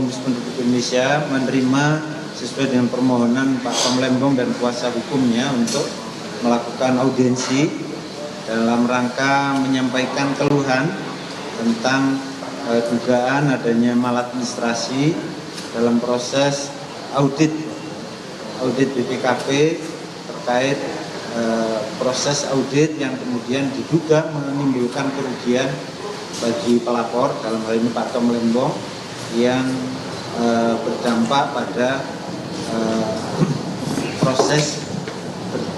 Ombudsman Republik Indonesia menerima sesuai dengan permohonan Pak Tom Lembong dan kuasa hukumnya untuk melakukan audiensi dalam rangka menyampaikan keluhan tentang dugaan adanya maladministrasi dalam proses audit BPKP terkait proses audit yang kemudian diduga menimbulkan kerugian bagi pelapor, dalam hal ini Pak Tom Lembong, yang berdampak pada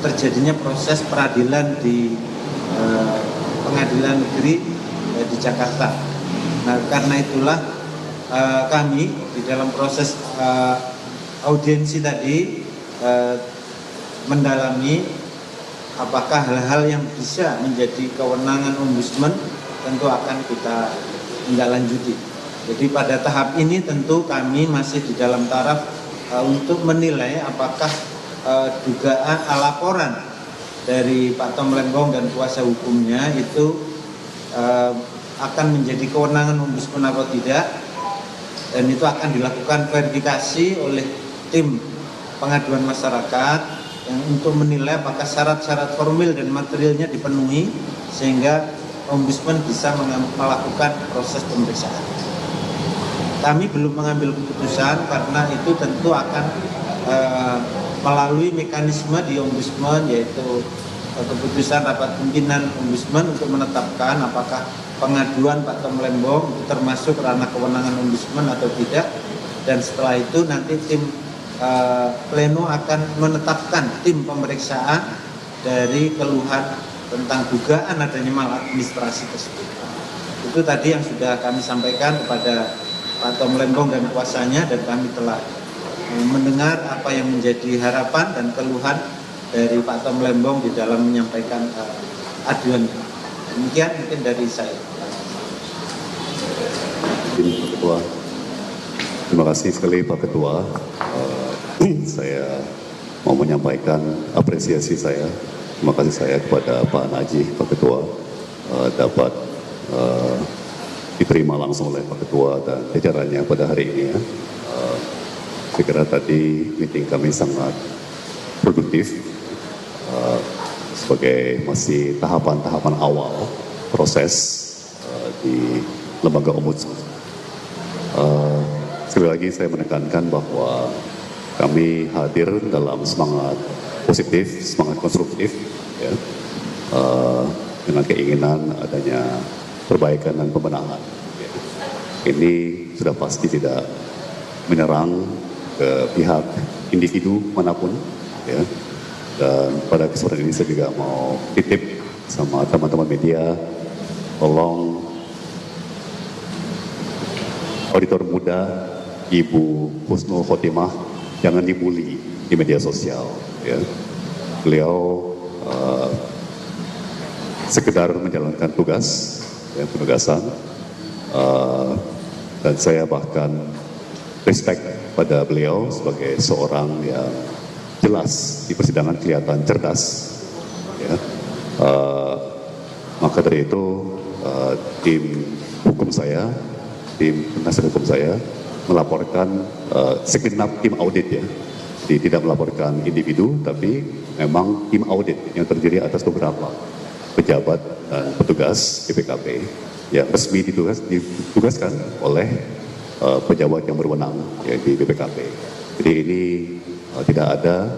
terjadinya proses peradilan di pengadilan negeri di Jakarta. Nah, karena itulah kami di dalam proses audiensi tadi mendalami apakah hal-hal yang bisa menjadi kewenangan ombudsman tentu akan kita tindak-lanjuti. Jadi pada tahap ini tentu kami masih di dalam taraf untuk menilai apakah dugaan laporan dari Pak Tom Lembong dan kuasa hukumnya itu akan menjadi kewenangan ombudsman atau tidak, dan itu akan dilakukan verifikasi oleh tim pengaduan masyarakat yang untuk menilai apakah syarat-syarat formil dan materialnya dipenuhi sehingga ombudsman bisa melakukan proses pemeriksaan. Kami belum mengambil keputusan karena itu tentu akan melalui mekanisme di ombudsman, yaitu keputusan rapat pimpinan ombudsman untuk menetapkan apakah pengaduan Pak Tom Lembong termasuk ranah kewenangan ombudsman atau tidak, dan setelah itu nanti tim pleno akan menetapkan tim pemeriksaan dari keluhan tentang dugaan adanya maladministrasi tersebut. Itu tadi yang sudah kami sampaikan kepada Pak Tom Lembong dan kuasanya, dan kami telah mendengar apa yang menjadi harapan dan keluhan dari Pak Tom Lembong di dalam menyampaikan aduan. Demikian mungkin dari saya. Pak Ketua, terima kasih sekali Pak Ketua. Saya mau menyampaikan apresiasi saya, terima kasih saya kepada Pak Najih, Pak Ketua, dapat diterima langsung oleh Pak Ketua dan jajarannya pada hari ini ya. Saya kira tadi meeting kami sangat produktif sebagai masih tahapan-tahapan awal proses di lembaga ombudsman. Sekali lagi saya menekankan bahwa kami hadir dalam semangat positif, semangat konstruktif, ya, dengan keinginan adanya perbaikan dan pembenahan. Ya. Ini sudah pasti tidak menyerang ke pihak individu manapun, ya. Dan pada kesempatan ini saya juga mau titip sama teman-teman media, tolong auditor muda Ibu Husnul Khotimah jangan dibully di media sosial. Ya. Beliau sekedar menjalankan tugas, ya, penugasan, dan saya bahkan respect pada beliau sebagai seorang yang jelas di persidangan kelihatan cerdas. Ya. Maka dari itu tim hukum saya, tim penasihat hukum saya melaporkan segenap tim audit ya. Jadi tidak melaporkan individu, tapi memang tim audit yang terdiri atas beberapa pejabat dan petugas BPKP yang resmi ditugaskan oleh pejabat yang berwenang ya, di BPKP. Jadi ini tidak ada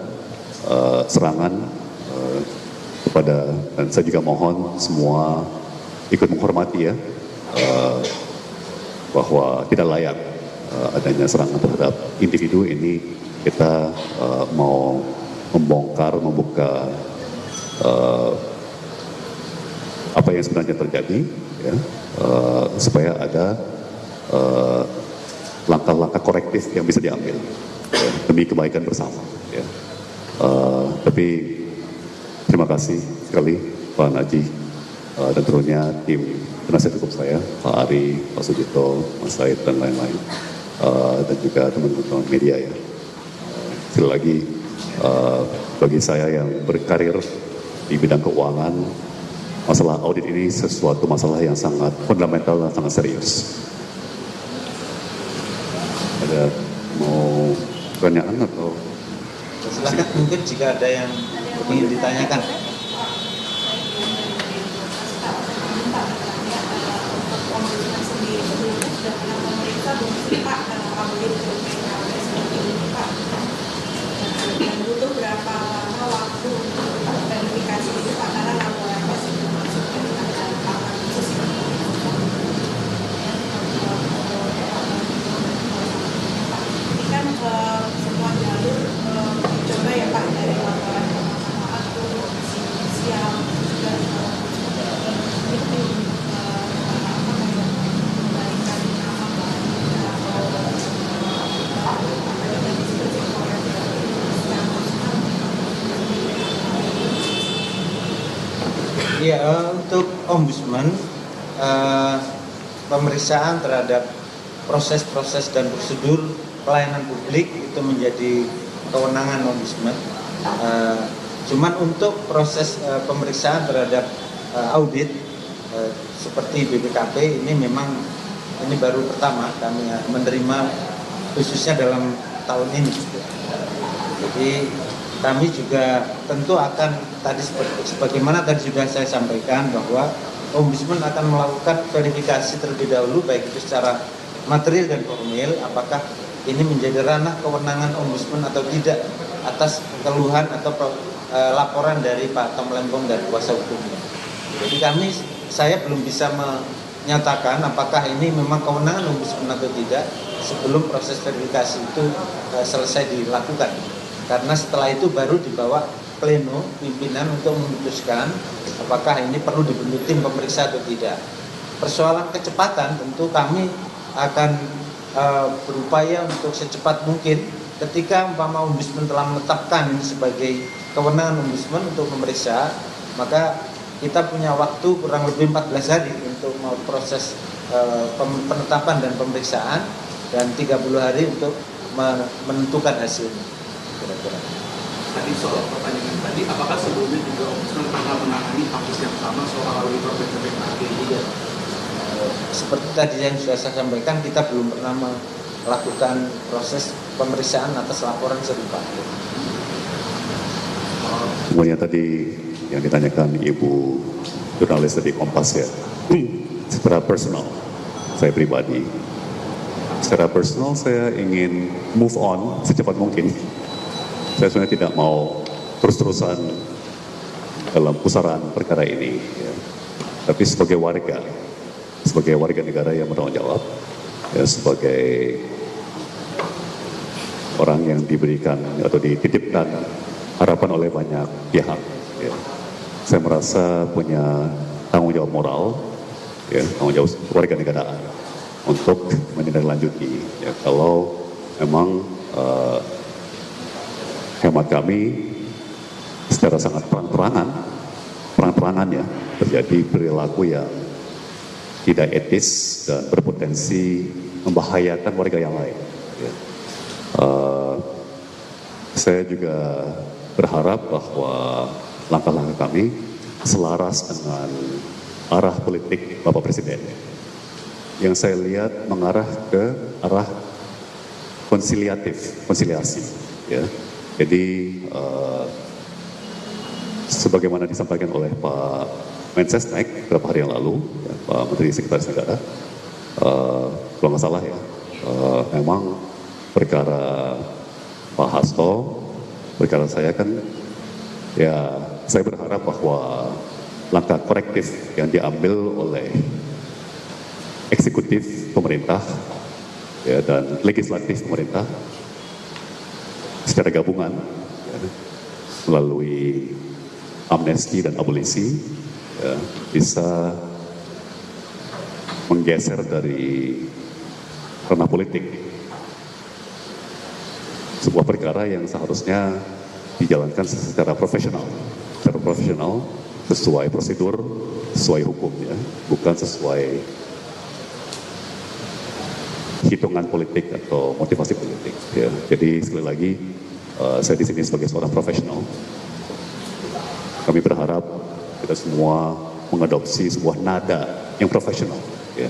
serangan kepada, dan saya juga mohon semua ikut menghormati ya, bahwa tidak layak adanya serangan terhadap individu ini. Kita mau membuka apa yang sebenarnya terjadi, ya, supaya ada langkah-langkah korektif yang bisa diambil ya, demi kebaikan bersama. Ya. Tapi terima kasih sekali Pak Najih dan tentunya tim penasihat hukum saya, Pak Ari, Pak Sujito, Mas Said dan lain-lain, dan juga teman-teman media ya. Sekali lagi bagi saya yang berkarir di bidang keuangan, masalah audit ini sesuatu masalah yang sangat fundamental dan sangat serius. Ada mau pertanyaan atau? Silakan, mungkin jika ada yang ingin ditanyakan. Dan butuh berapa lama waktu untuk verifikasi itu Pak, karena laporannya sudah masuk ke tangan khusus ini. Ini kan semua jalur dicoba ya Pak, dari laporan ke Mahkamah Agung, siang juga itu memberikan nama baru atau Ya, untuk ombudsman, pemeriksaan terhadap proses-proses dan prosedur pelayanan publik itu menjadi kewenangan ombudsman. Cuman untuk proses pemeriksaan terhadap audit seperti BPKP ini memang ini baru pertama kami menerima, khususnya dalam tahun ini. Jadi kami juga tentu akan tadi sebagaimana tadi sudah saya sampaikan bahwa ombudsman akan melakukan verifikasi terlebih dahulu baik itu secara material dan formil apakah ini menjadi ranah kewenangan ombudsman atau tidak atas keluhan atau laporan dari Pak Tom Lempong dan kuasa hukumnya. Jadi saya belum bisa menyatakan apakah ini memang kewenangan ombudsman atau tidak sebelum proses verifikasi itu selesai dilakukan. Karena setelah itu baru dibawa pleno pimpinan untuk memutuskan apakah ini perlu dibentuk tim pemeriksa atau tidak. Persoalan kecepatan tentu kami akan berupaya untuk secepat mungkin ketika umpama ombudsman telah menetapkan ini sebagai kewenangan ombudsman untuk memeriksa, maka kita punya waktu kurang lebih 14 hari untuk proses penetapan dan pemeriksaan dan 30 hari untuk menentukan hasilnya. Kira-kira. Tadi soal pertanyaan tadi, apakah sebelumnya juga ombudsman pernah menangani kasus yang sama soal auditor BPKP? Seperti tadi yang sudah saya sampaikan, kita belum pernah melakukan proses pemeriksaan atas laporan serupa. Semuanya tadi yang ditanyakan Ibu jurnalis dari Kompas ya. Secara personal, saya pribadi, secara personal saya ingin move on secepat mungkin. Saya sebenarnya tidak mau terus-terusan dalam pusaran perkara ini. Ya. Tapi sebagai warga negara yang bertanggung jawab, ya, sebagai orang yang diberikan atau dititipkan harapan oleh banyak pihak, ya, saya merasa punya tanggung jawab moral, ya, tanggung jawab warga negaraan untuk menindaklanjuti. Ya, kalau memang hemat kami secara sangat terang-terangan ya terjadi perilaku yang tidak etis dan berpotensi membahayakan warga yang lain. Ya. Saya juga berharap bahwa langkah-langkah kami selaras dengan arah politik Bapak Presiden. Yang saya lihat mengarah ke arah konsiliasi. Ya. Jadi sebagaimana disampaikan oleh Pak Mensesnek beberapa hari yang lalu, ya, Pak Menteri Sekretaris Negara, kalau nggak salah ya, memang perkara Pak Hasto, perkara saya kan, ya saya berharap bahwa langkah korektif yang diambil oleh eksekutif pemerintah ya, dan legislatif pemerintah secara gabungan ya, melalui amnesti dan abolisi ya, bisa menggeser dari ranah politik sebuah perkara yang seharusnya dijalankan secara profesional sesuai prosedur, sesuai hukum ya, bukan sesuai hitungan politik atau motivasi politik ya. Jadi sekali lagi saya di sini sebagai seorang profesional, kami berharap kita semua mengadopsi sebuah nada yang profesional ya.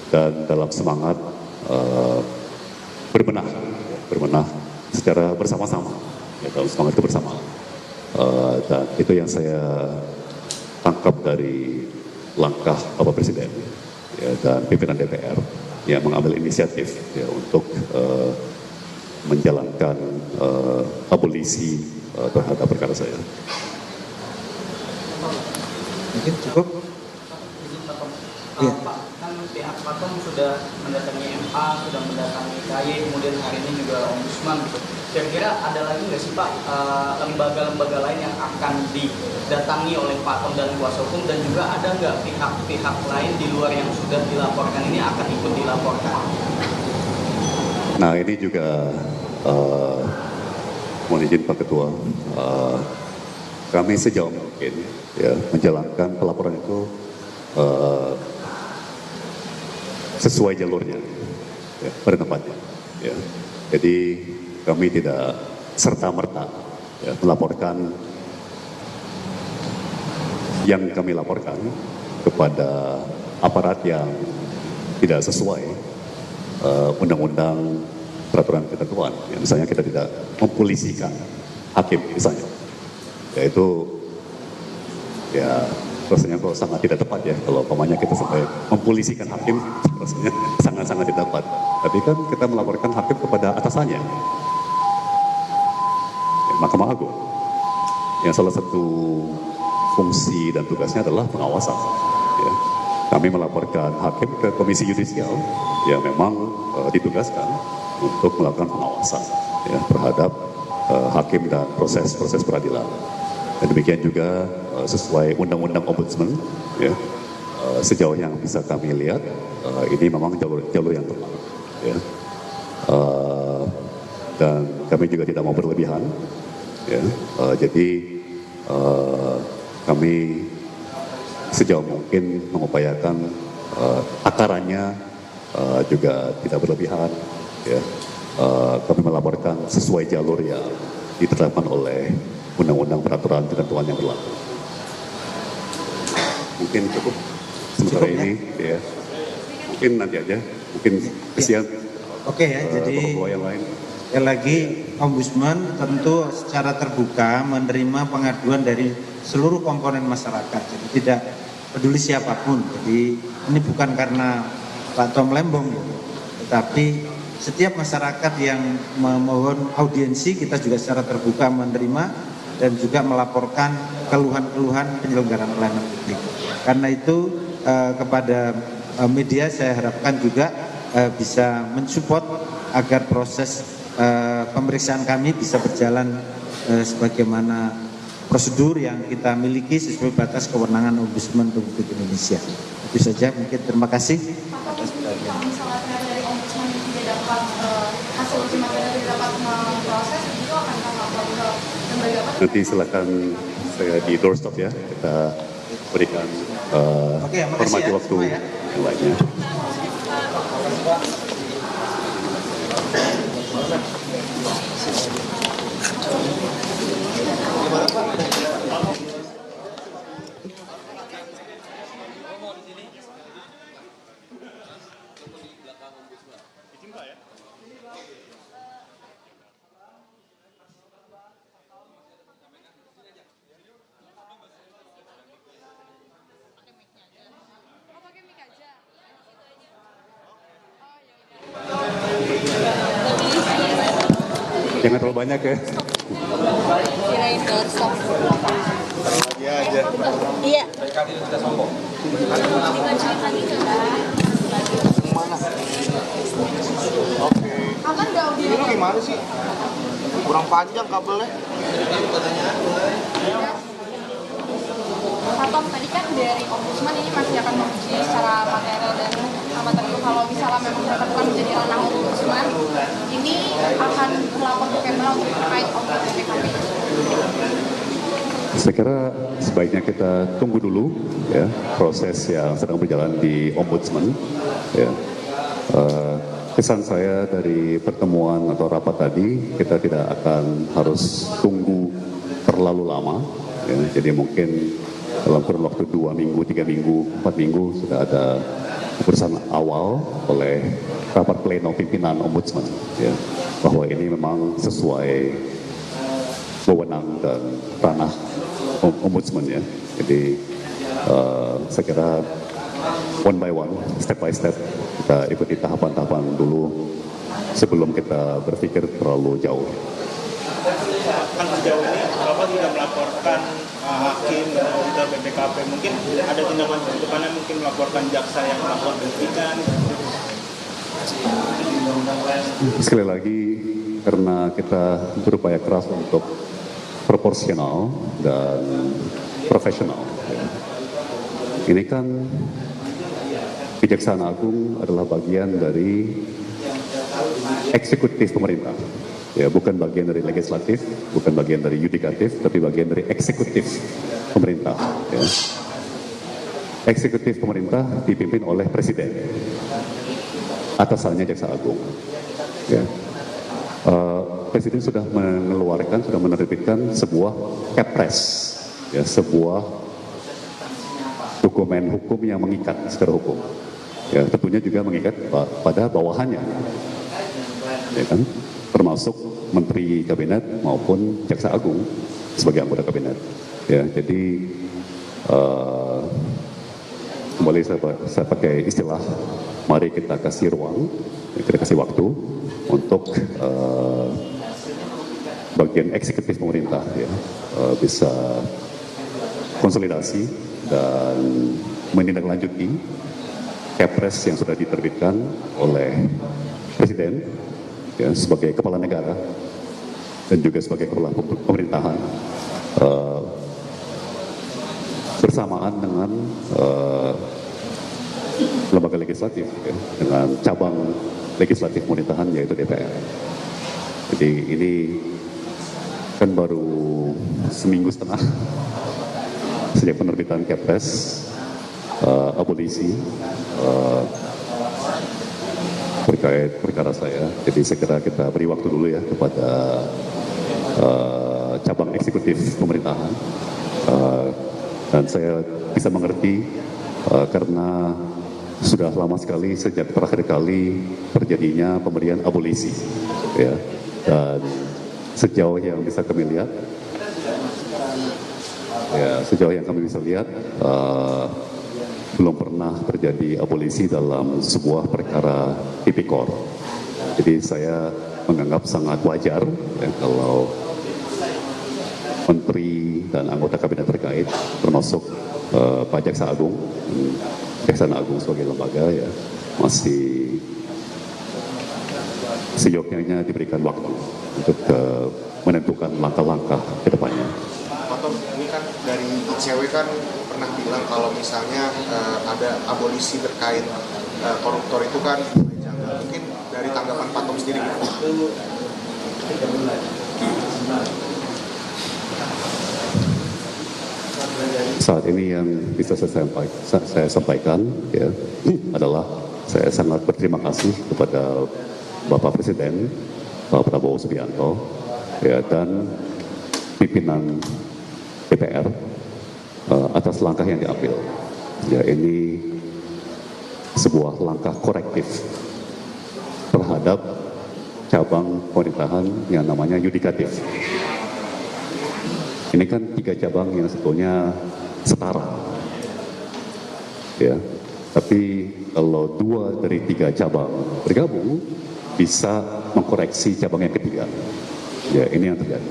Dan dalam semangat berbenah secara bersama-sama, ya, dalam semangat kebersamaan. Dan itu yang saya tangkap dari langkah Bapak Presiden, ya, dan pimpinan DPR yang mengambil inisiatif, ya, untuk menjalankan abolisi terhadap perkara saya. Mungkin cukup. Iya. Pak, kan pihak Patom sudah mendatangi MA, sudah mendatangi KY, kemudian hari ini juga Ombudsman. Kira-kira ada lagi nggak sih Pak lembaga-lembaga lain yang akan didatangi oleh Patom dan kuasa hukum, dan juga ada nggak pihak-pihak lain di luar yang sudah dilaporkan ini akan ikut dilaporkan? Nah, ini juga mohon izin Pak Ketua, kami sejauh mungkin, ya, menjalankan pelaporan itu sesuai jalurnya, ya, pada tempatnya. Ya. Jadi kami tidak serta-merta, ya, melaporkan yang kami laporkan kepada aparat yang tidak sesuai undang-undang peraturan ketentuan. Ya, misalnya kita tidak mempolisikan hakim misalnya, yaitu ya rasanya kok sangat tidak tepat, ya, kalau umpamanya kita sampai mempolisikan hakim, rasanya sangat-sangat tidak tepat. Tapi kan kita melaporkan hakim kepada atasannya, ya, Mahkamah Agung, yang salah satu fungsi dan tugasnya adalah pengawasan. Ya. Kami melaporkan hakim ke Komisi Yudisial yang memang ditugaskan untuk melakukan pengawasan, ya, terhadap hakim dan proses peradilan. Dan demikian juga sesuai Undang-Undang Ombudsman, ya, sejauh yang bisa kami lihat ini memang jalur yang tepat, ya. Dan kami juga tidak mau berlebihan, ya. Jadi kami sejauh mungkin mengupayakan akarannya juga tidak berlebihan, ya. Kami melaporkan sesuai jalur yang ditetapkan oleh Undang-Undang Peraturan Ketentuan yang berlaku. Mungkin cukup sementara Cukup, ya? ini, ya. Mungkin nanti aja, mungkin kesian. Oke, ya, jadi bapak-bapak yang lain. sekali lagi Ombudsman tentu secara terbuka menerima pengaduan dari seluruh komponen masyarakat. Jadi tidak peduli siapapun. Jadi ini bukan karena Pak Tom Lembong, tetapi setiap masyarakat yang memohon audiensi kita juga secara terbuka menerima dan juga melaporkan keluhan-keluhan penyelenggaraan pelayanan publik. Karena itu kepada media saya harapkan juga bisa mensupport agar proses pemeriksaan kami bisa berjalan sebagaimana prosedur yang kita miliki sesuai batas kewenangan Ombudsman Republik Indonesia. Itu saja, mungkin terima kasih. Kalau misalnya dari Ombudsman tidak dapat hasil uji materi tidak dapat memproses, itu akan lapor ke lembaga apa? Nanti silakan saya di doorstop, ya, kita berikan Oke, makasih, hormati ya, waktu semua, ya. yang lainnya. Jangan terlalu banyak, ya. Kirain doorstop. Iya. Aman nggak audio? Ini lu gimana sih? Kurang panjang kabelnya. Pak Tom, tadi kan dari Ombudsman ini masih akan menguji secara material dan materi. Kalau misalnya memang tetapkan menjadi ranah Ombudsman, ini akan melapor ke Kemlu untuk terkait ombudsman PKP. Saya kira sebaiknya kita tunggu dulu, ya, proses yang sedang berjalan di Ombudsman, ya. Kesan saya dari pertemuan atau rapat tadi, kita tidak akan harus tunggu terlalu lama, ya. Jadi mungkin dalam kurun waktu 2 minggu, 3 minggu, 4 minggu sudah ada keputusan awal oleh rapat pleno pimpinan Ombudsman, ya, bahwa ini memang sesuai wewenang dan ranah Ombudsman, ya. Jadi saya kira one by one, step by step, kita ikuti tahapan-tahapan dulu sebelum kita berpikir terlalu jauh. Kan sejauh ini Bapak sudah melaporkan hakim dan auditor BPKP, mungkin ada tindakan ke depannya, mungkin melaporkan jaksa yang melakukan penyidikan. Sekali lagi, karena kita berupaya keras untuk proporsional dan profesional, ya. Ini kan Kejaksaan Agung adalah bagian dari eksekutif pemerintah, ya, bukan bagian dari legislatif, bukan bagian dari yudikatif, tapi bagian dari eksekutif pemerintah, ya. Eksekutif pemerintah dipimpin oleh presiden, atasannya Jaksa Agung, ya. Presiden sudah mengeluarkan, sudah menerbitkan sebuah Kepres, ya, sebuah dokumen hukum yang mengikat secara hukum, ya, tentunya juga mengikat pada bawahannya, ya kan, termasuk Menteri Kabinet maupun Jaksa Agung sebagai anggota Kabinet, ya. Jadi kembali saya pakai istilah, mari kita kasih ruang, kita kasih waktu untuk bagian eksekutif pemerintah, ya, bisa konsolidasi dan menindaklanjuti Kepres yang sudah diterbitkan oleh Presiden, ya, sebagai kepala negara dan juga sebagai kepala pemerintahan, bersamaan dengan lembaga legislatif, ya, dengan cabang legislatif pemerintahan yaitu DPR. Jadi ini kan baru seminggu setengah sejak penerbitan Kepres abolisi terkait perkara saya. Jadi saya kira kita beri waktu dulu, ya, kepada cabang eksekutif pemerintahan, dan saya bisa mengerti karena sudah lama sekali sejak terakhir kali terjadinya pemberian abolisi, ya, dan sejauh yang bisa kami lihat, ya, sejauh yang kami bisa lihat, belum pernah terjadi abolisi dalam sebuah perkara tipikor. Jadi saya menganggap sangat wajar, ya, kalau menteri dan anggota kabinet terkait, termasuk Pak Jaksa Agung, Kejaksaan Agung sebagai lembaga, ya, masih seyogyanya diberikan waktu untuk menentukan langkah-langkah ke depannya. Pak Tom, ini kan dari ICW kan pernah bilang kalau misalnya ada abolisi terkait koruptor itu kan janggal. Mungkin dari tanggapan Pak Tom sendiri. Saat ini yang bisa saya sampaikan, ya, adalah saya sangat berterima kasih kepada Bapak Presiden, Pak Prabowo Subianto, ya, dan pimpinan DPR atas langkah yang diambil. Ya, ini sebuah langkah korektif terhadap cabang pemerintahan yang namanya yudikatif. Ini kan 3 cabang yang sebetulnya setara, ya. Tapi kalau 2 dari 3 cabang bergabung, bisa mengkoreksi cabang yang ketiga. Ya, ini yang terjadi.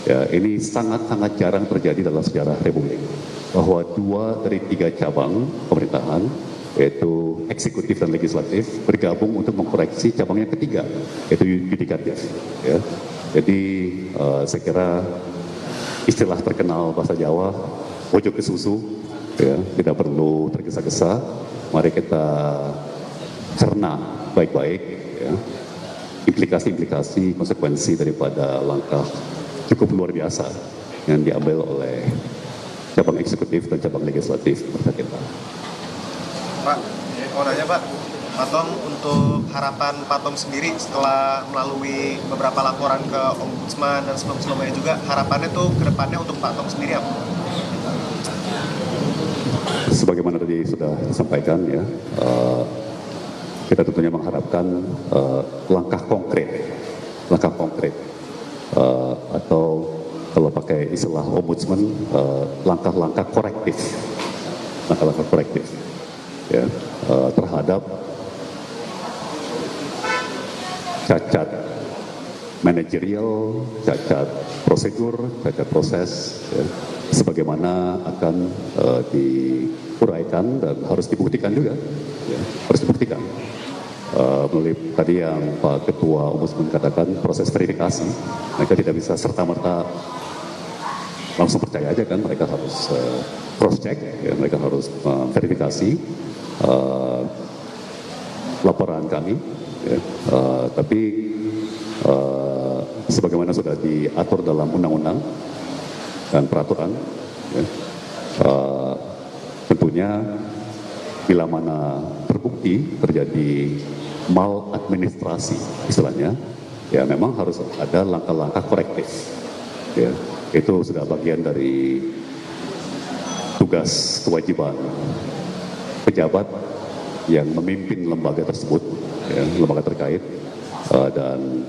Ya, ini sangat-sangat jarang terjadi dalam sejarah Republik, bahwa 2 dari 3 cabang pemerintahan, yaitu eksekutif dan legislatif, bergabung untuk mengkoreksi cabang yang ketiga, yaitu yudikatif. Ya. Jadi saya kira istilah terkenal bahasa Jawa, ojo ke susu, ya, tidak perlu tergesa-gesa. Mari kita cerna baik-baik, ya, implikasi-implikasi, konsekuensi daripada langkah cukup luar biasa yang diambil oleh cabang eksekutif dan cabang legislatif bangsa kita. Pak, mau nanya Pak, Pak Tom, untuk harapan Pak Tom sendiri setelah melalui beberapa laporan ke Ombudsman dan sebelum-sebelumnya juga, harapannya tuh ke depannya untuk Pak Tom sendiri apa? Sebagaimana tadi sudah disampaikan, ya, ke kita tentunya mengharapkan langkah konkret atau kalau pakai istilah ombudsman langkah-langkah korektif ya, terhadap cacat manajerial, cacat prosedur, cacat proses, ya, sebagaimana akan diuraikan dan harus dibuktikan juga, ya, harus dibuktikan. Melalui tadi yang Pak Ketua Ombudsman katakan proses verifikasi, mereka tidak bisa serta-merta langsung percaya aja kan, mereka harus cross check, ya, mereka harus verifikasi laporan kami, ya, tapi sebagaimana sudah diatur dalam undang-undang dan peraturan, ya, tentunya bila mana terbukti terjadi maladministrasi istilahnya, ya memang harus ada langkah-langkah korektif, ya, itu sudah bagian dari tugas kewajiban pejabat yang memimpin lembaga tersebut, ya, lembaga terkait, dan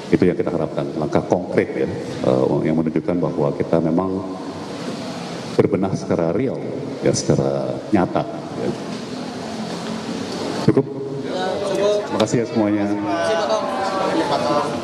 itu yang kita harapkan, langkah konkret, ya, yang menunjukkan bahwa kita memang berbenah secara real, ya, secara nyata, ya. Cukup. Terima kasih ya semuanya. Terima kasih, Pak Tom.